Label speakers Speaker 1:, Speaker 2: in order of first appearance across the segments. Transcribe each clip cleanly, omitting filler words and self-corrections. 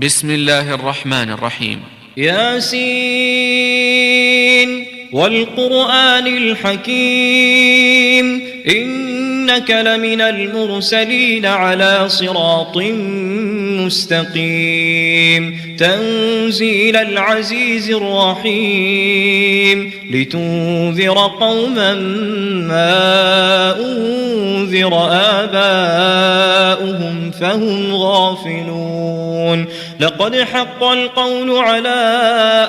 Speaker 1: بسم الله الرحمن الرحيم.
Speaker 2: ياسين والقرآن الحكيم إنك لمن المرسلين على صراط مستقيم تنزيل العزيز الرحيم لتنذر قوما ما أنذر آباؤهم فهم غافلون لقد حق القول على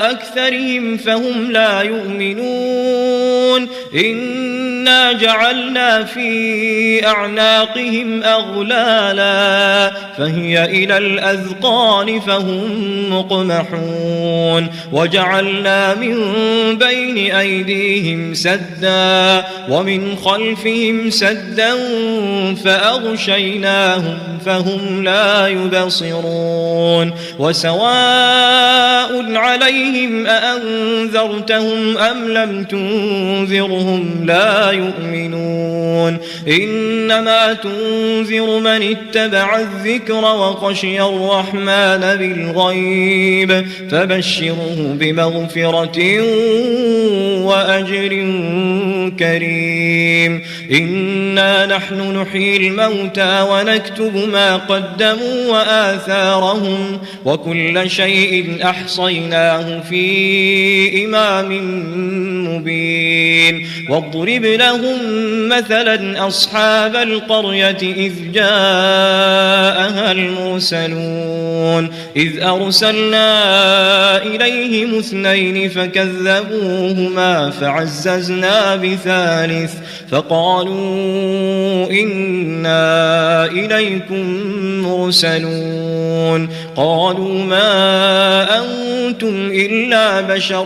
Speaker 2: أكثرهم فهم لا يؤمنون إنا جعلنا في أعناقهم أغلالا فهي إلى الأذقان فهم مقمحون وجعلنا من بين أيديهم سدا ومن خلفهم سدا فأغشيناهم فهم لا يبصرون وسواء عليهم أأنذرتهم أم لم تنذرهم لا يؤمنون إنما تنذر من اتبع الذكر وخشي الرحمن بالغيب فبشره بمغفرة وأجر كريم إنا نحن نحيي الموتى ونكتب ما قدموا وآثارهم وكل شيء أحصيناه في إمام مبين واضرب لهم مثلا أصحاب القرية إذ جاءها المرسلون إذ أرسلنا إليهم اثنين فكذبوهما فعززنا بثالث فقالوا إنا إليكم مرسلون قالوا ما أنتم إلا بشر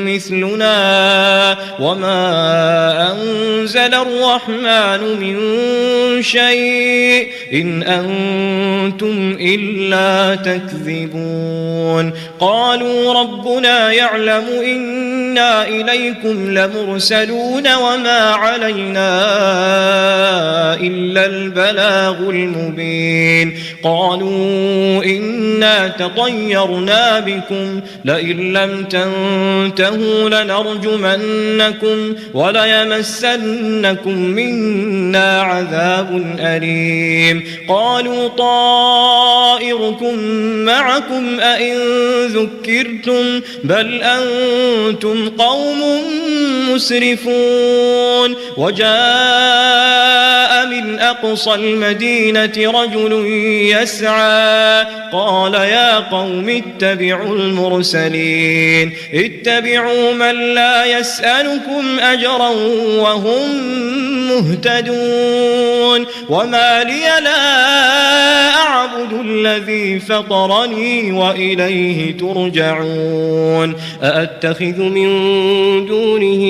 Speaker 2: مثلنا وما أنزل الرحمن من شيء إن أنتم إلا تكذبون قالوا ربنا يعلم إنا إليكم لمرسلون وما علينا إلا البلاغ المبين قالوا إنا تطيرنا بكم لئن لم تنتهوا لنرجمنكم وليمسنكم منا عذاب أليم قالوا طائركم معكم أئن ذكرتم بل أنتم قوم مسرفون وجاء من أقصى المدينة رجل يسعى قال يا قوم اتبعوا المرسلين اتبعوا من لا يسألكم أجرا وهم مهتدون وما لي لا أعبد الذي فطرني وإليه ترجعون أأتخذ من دونه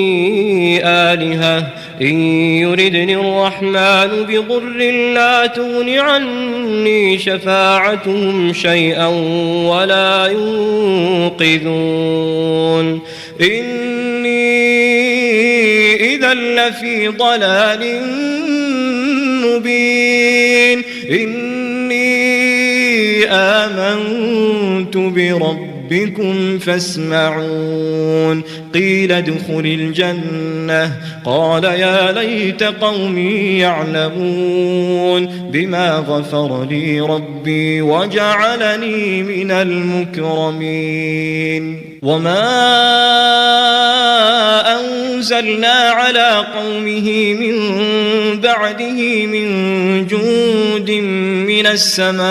Speaker 2: آلهة إن يردني الرحمن بضر لا تغن عني شفاعتهم شيئا ولا ينقذون إني إذا لفي ضلال مبين إني آمنت بربكم فاسمعون قيل ادخل الجنة قال يا ليت قومي يعلمون بما غفر لي ربي وجعلني من المكرمين وما أنزلنا على قومه من بعده من جند من السماء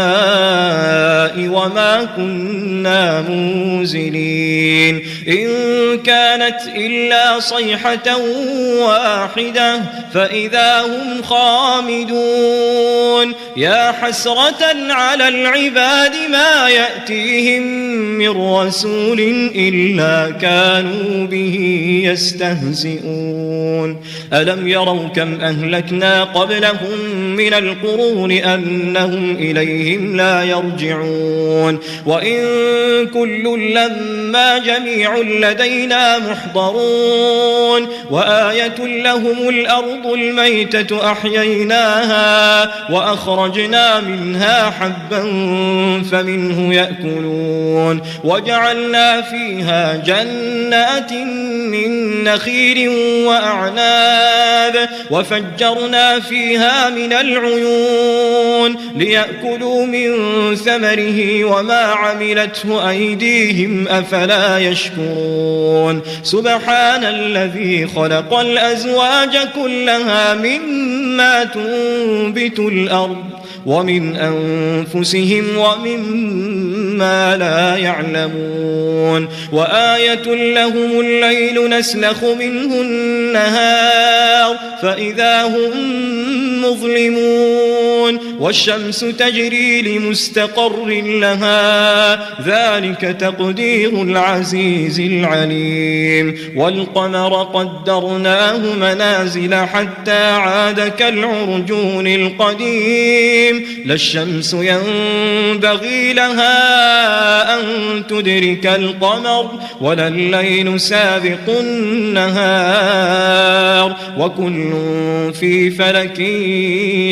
Speaker 2: وما كنا منزلين إن كانت إلا صيحة واحدة فإذا هم خامدون يا حسرة على العباد ما يأتيهم من رسول إلا كانوا به يستهزئون ألم يروا كم أهلكنا قبلهم من القرون أنهم وهم إليهم لا يرجعون وإن كل لما جميع لدينا محضرون وآية لهم الأرض الميتة أحييناها وأخرجنا منها حبا فمنه يأكلون وجعلنا فيها جنات من نخيل وأعناب وفجرنا فيها من العيون ليأكلوا من ثمره وما عملته أيديهم أفلا يشكرون سبحان الذي خلق الأزواج كلها مما تنبت الأرض ومن أنفسهم ومما لا يعلمون وآية لهم الليل نسلخ منه النهار فإذا هم مظلمون والشمس تجري لمستقر لها ذلك تقدير العزيز العليم والقمر قدرناه منازل حتى عاد كالعرجون القديم لا الشمس ينبغي لها أن تدرك القمر ولا الليل سابق النهار وكل في فلك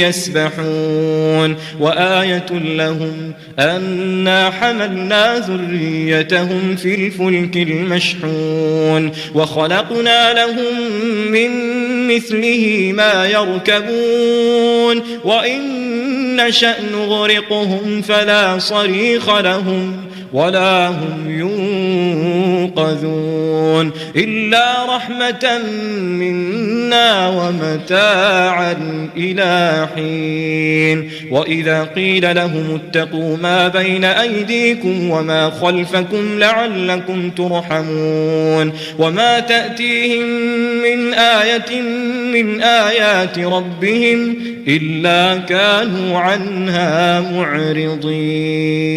Speaker 2: يسبحون وآية لهم أنا حملنا ذريتهم في الفلك المشحون وخلقنا لهم من مثله ما يركبون وإن نشأ نغرقهم فلا صريخ لهم ولا هم ينقذون إلا رحمة منا ومتاعا إلى حين وإذا قيل لهم اتقوا ما بين أيديكم وما خلفكم لعلكم ترحمون وما تأتيهم من آية من آيات ربهم إلا كانوا عنها معرضين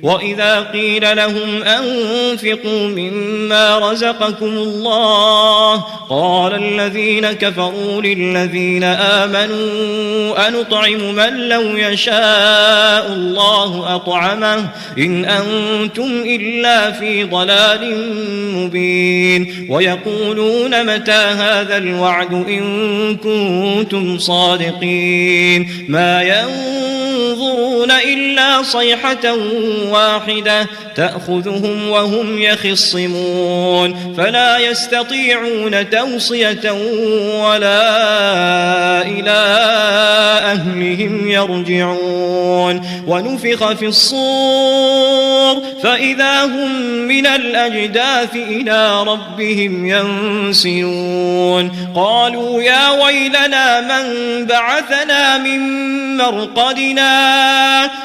Speaker 2: وإذا قيل لهم أنفقوا مما رزقكم الله قال الذين كفروا للذين آمنوا أنطعم من لو يشاء الله أطعمه إن أنتم إلا في ضلال مبين ويقولون متى هذا الوعد إن كنتم صادقين ما ينظرون إلا صيحة واحدة تأخذهم وهم يخصمون فلا يستطيعون توصية ولا إلى أهلهم يرجعون ونفخ في الصور فإذا هم من الأجداث إلى ربهم ينسلون قالوا يا ويلنا من بعثنا من مرقدنا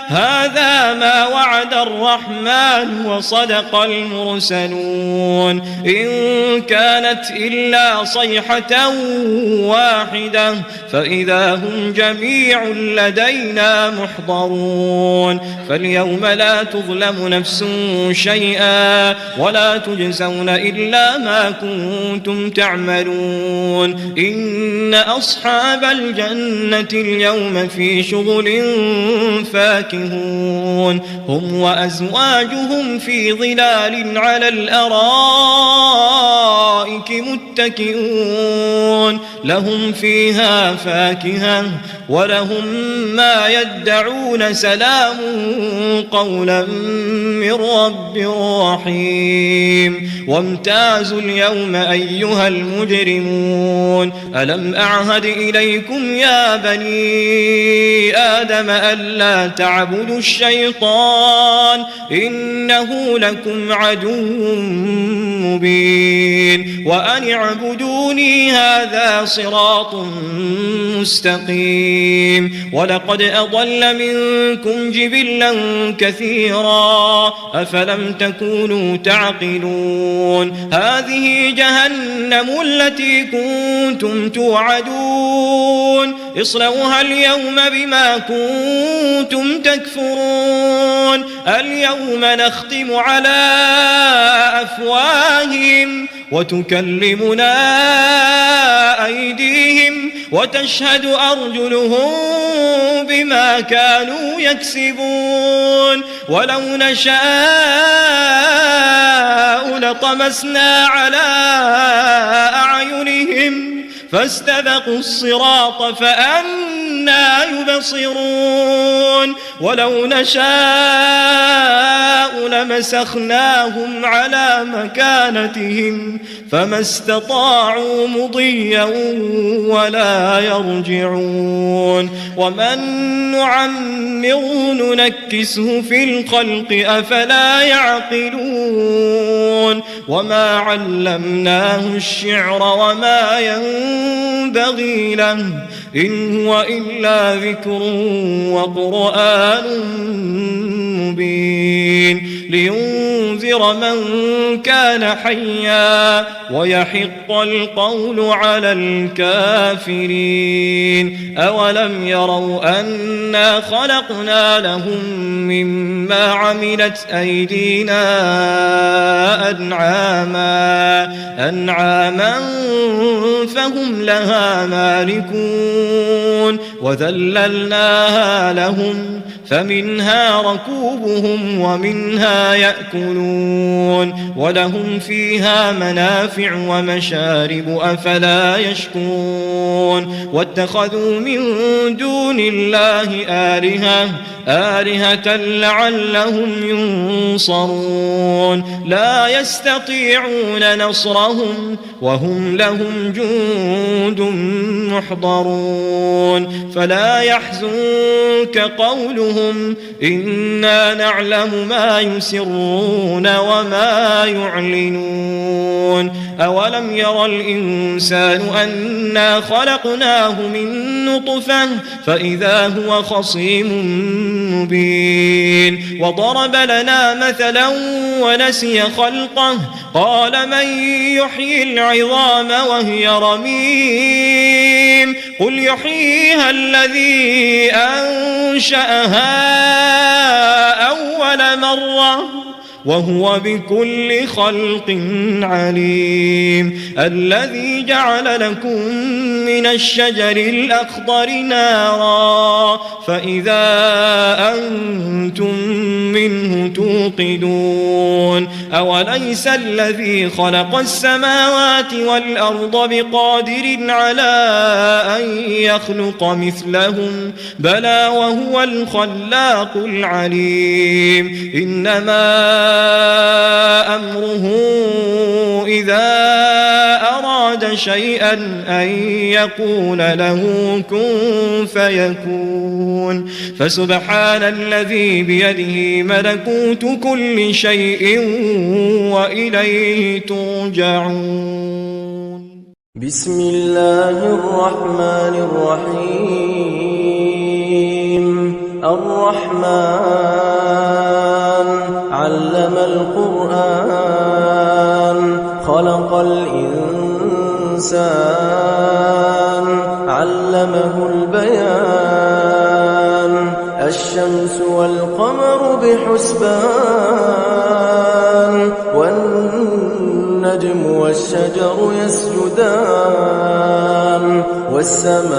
Speaker 2: هذا ما وعد الرحمن وصدق المرسلون إن كانت إلا صيحة واحدة فإذا هم جميع لدينا محضرون فاليوم لا تظلم نفس شيئا ولا تجزون إلا ما كنتم تعملون إن أصحاب الجنة اليوم في شغل فاكهون هم وأزواجهم في ظلال على الأرائك متكئون لهم فيها فاكهة ولهم ما يدعون سلام قولا من رب رحيم وامتازوا اليوم أيها المجرمون ألم أعهد إليكم يا بني آدم ألا تعبدوا الشيطان إنه لكم عدو مبين وأن اعبدوني هذا صراط مستقيم ولقد أضل منكم جبلا كثيرا أفلم تكونوا تعقلون هذه جهنم التي كنتم توعدون اصلوها اليوم بما كنتم تكفرون اليوم نختم على أفواههم وتكلمنا أيديهم وتشهد أرجلهم بما كانوا يكسبون ولو نشاء لطمسنا على أعينهم فاستبقوا الصراط فأنى يبصرون ولو نشاء لمسخناهم على مكانتهم فما استطاعوا مضيا ولا يرجعون ومن نعمره ننكسه في الخلق أفلا يعقلون وما علمناه الشعر وما ينبغي له إن هو إلا ذكر وقرآن مبين لينذر من كان حيا ويحق القول على الكافرين أولم يروا أنا خلقنا لهم مما عملت أيدينا أنعاما فهم لها مالكون وذللناها لهم فمنها ركوبهم ومنها يأكلون ولهم فيها منافع ومشارب أفلا يشكرون واتخذوا من دون الله آلهة لعلهم ينصرون لا يستطيعون نصرهم وهم لهم جند محضرون فلا يحزنك قولهم إنا نعلم ما يسرون وما يعلنون أولم يرى الإنسان أنا خلقناه من نطفة فإذا هو خصيم مبين وضرب لنا مثلا ونسي خلقه قال من يحيي العظام وهي رميم قل يحييها الذي أنشأها أول مرة وهو بكل خلق عليم الذي جعل لكم من الشجر الأخضر نارا فإذا أنتم منه توقدون أوليس الذي خلق السماوات والأرض بقادر على أن يخلق مثلهم بلى وهو الخلاق العليم إنما أمره إذا أراد شيئا أن يقول له كن فيكون فسبحان الذي بيده ملكوت كل شيء وإليه ترجعون
Speaker 3: بسم الله الرحمن الرحيم الرحمن علم القرآن خلق الإنسان علمه البيان الشمس والقمر بحسبان والنجم والشجر يسجدان والسماء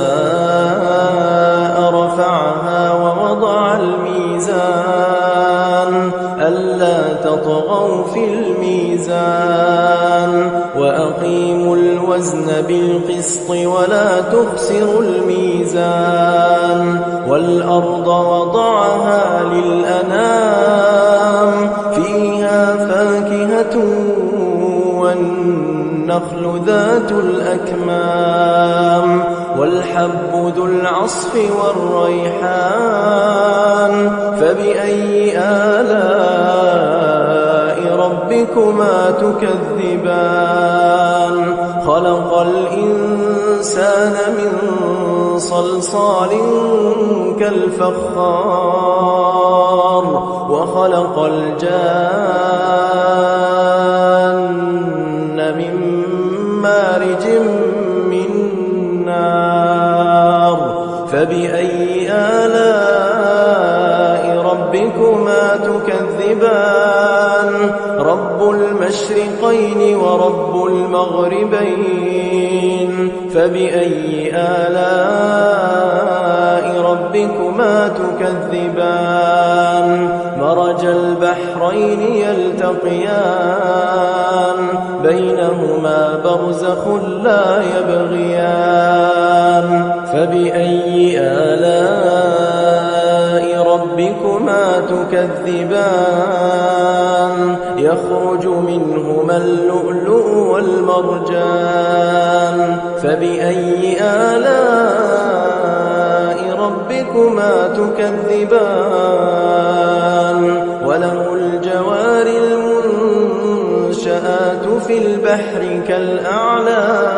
Speaker 3: رفعها ووضع الميزان ألا تطغوا في الميزان وأقيموا الوزن بالقسط ولا تخسروا الميزان والأرض وضعها للأنام فيها فاكهة والنخل ذات الأكمام والحب ذو العصف والريحان فبأي آلاء ربكما تكذبان خلق الإنسان من صلصال كالفخار وخلق الجان من مارج من نار فبأي آلاء ربكما تكذبان رب المشرقين ورب المغربين فبأي آلاء ربكما تكذبان مرج البحرين يلتقيان بينهما برزخ لا يبغيان فبأي آلاء ربكما تكذبان يخرج منهما اللؤلؤ والمرجان فبأي آلاء ربكما تكذبان وله الجوار المنشآت في البحر كالأعلام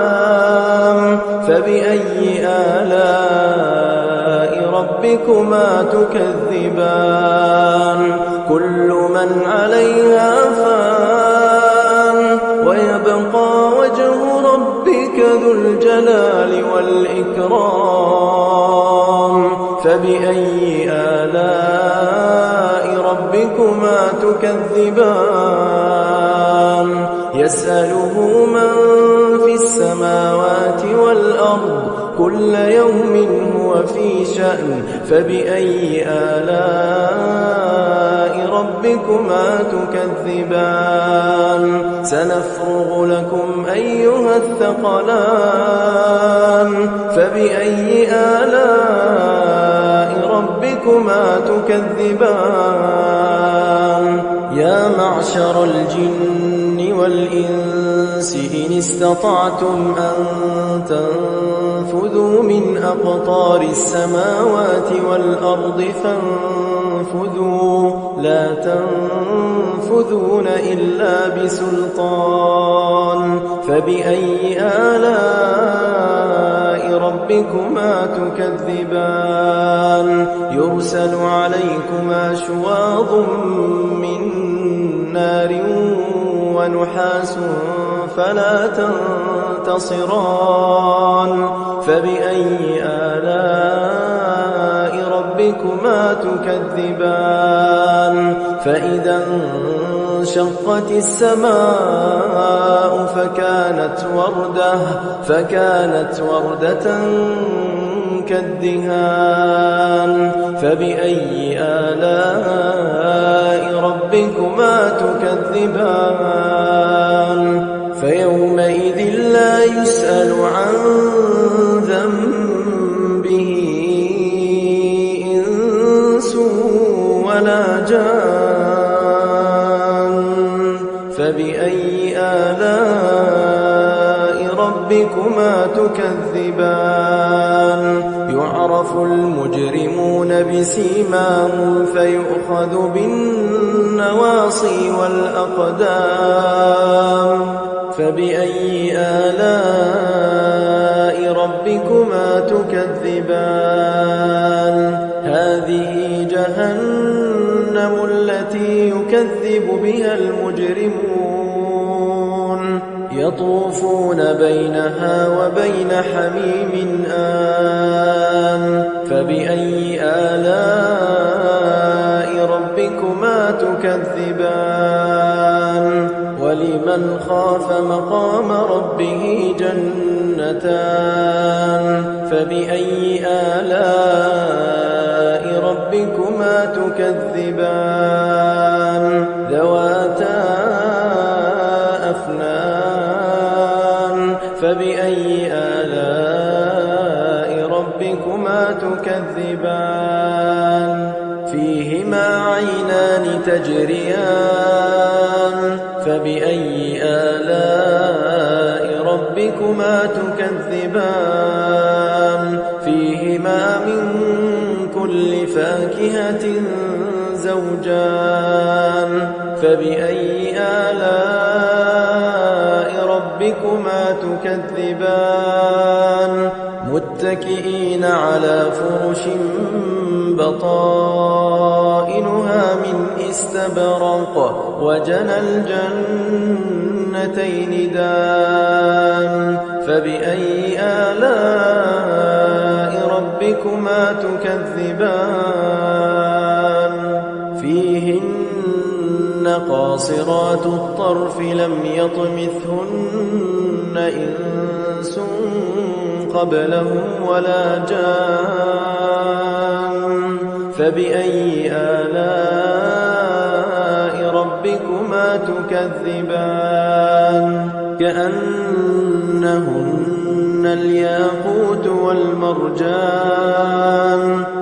Speaker 3: فبأي آلاء ربكما تكذبان كل من عليها فان ويبقى وجه ربك ذو الجلال والإكرام فبأي آلاء ربكما تكذبان يسأله من في السماوات والأرض كل يوم هو في شأن فبأي آلاء ربكما تكذبان سنفرغ لكم أيها الثقلان فبأي آلاء ربكما تكذبان يا معشر الجن والإنس إن استطعتم أن تنفذوا من أقطار السماوات والأرض فانفذوا لا تنفذون إلا بسلطان فبأي آلاء ربكما تكذبان يرسل عليكما شواظ من نار ونحاس فلا تنتصران فبأي آلاء ربكما تكذبان فإذا انشقت السماء فكانت وردة كالدهان فبأي آلاء ربكما تكذبان فيومئذ لا يسأل عن ذنبه إنس ولا جان فبأي آلاء ربكما تكذبان يعرف المجرمون بسيماهم فيؤخذ بالنواصي والأقدام فبأي آلاء ربكما تكذبان هذه جهنم التي يكذب بها المجرمون يطوفون بينها وبين حميم آن فبأي آلاء ربكما تكذبان ولمن خاف مقام ربه جنتان فبأي آلاء ربكما تكذبان ذواتا أفنان فبأي آلاء ربكما تكذبان فيهما عينان تجريان فبأي آلاء ربكما تكذبان فيهما من كل فاكهة زوجان فبأي آلاء ربكما تكذبان متكئين على فرش بطائنها من استبرق وجنى الجنتين دان فبأي آلاء ربكما تكذبان فيهن قاصرات الطرف لم يطمثهن إنس قبلهم ولا جان فبأي آلاء ربكما تكذبان كأنهن الياقوت والمرجان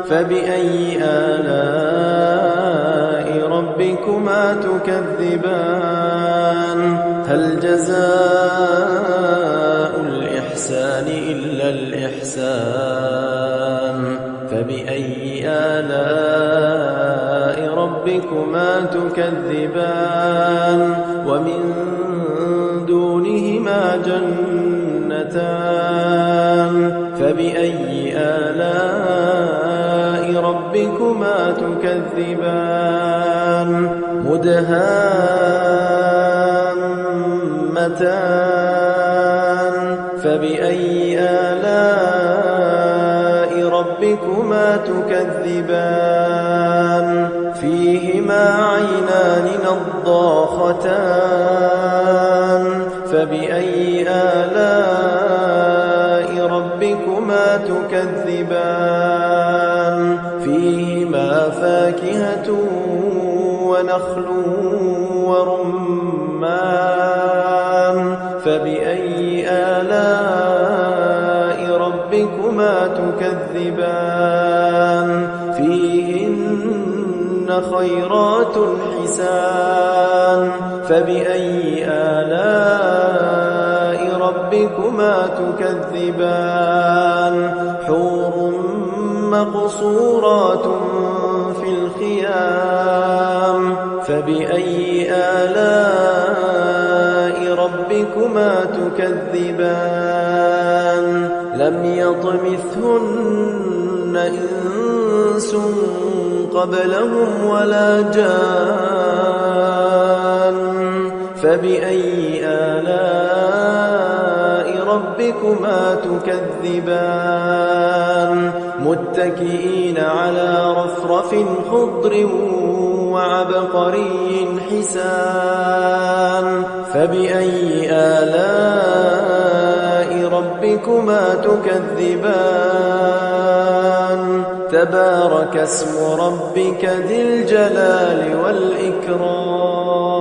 Speaker 3: فبأي آلاء ربكما تكذبان هل جزاء الإحسان إلا الإحسان فبأي آلاء ربكما تكذبان ومن دونهما جنتان فبأي آلاء ربكما تكذبان مدهامتان فبأي آلاء ربكما تكذبان فيهما عينان نضاختان فبأي آلاء ربكما تكذبان فيهما فاكهة ونخل ورمان فبأي آلاء ربكما تكذبان فيهن خيرات حسان فبأي آلاء ربكما تكذبان حور مقصورات في الخيام فبأي آلاء ربكما تكذبان لم يطمثهن إنس قبلهم ولا جان فبأي آلاء ربكما تكذبان متكئين على رفرف خضر وعبقري حسان فبأي آلاء ربكما تكذبان تبارك اسم ربك ذي الجلال والإكرام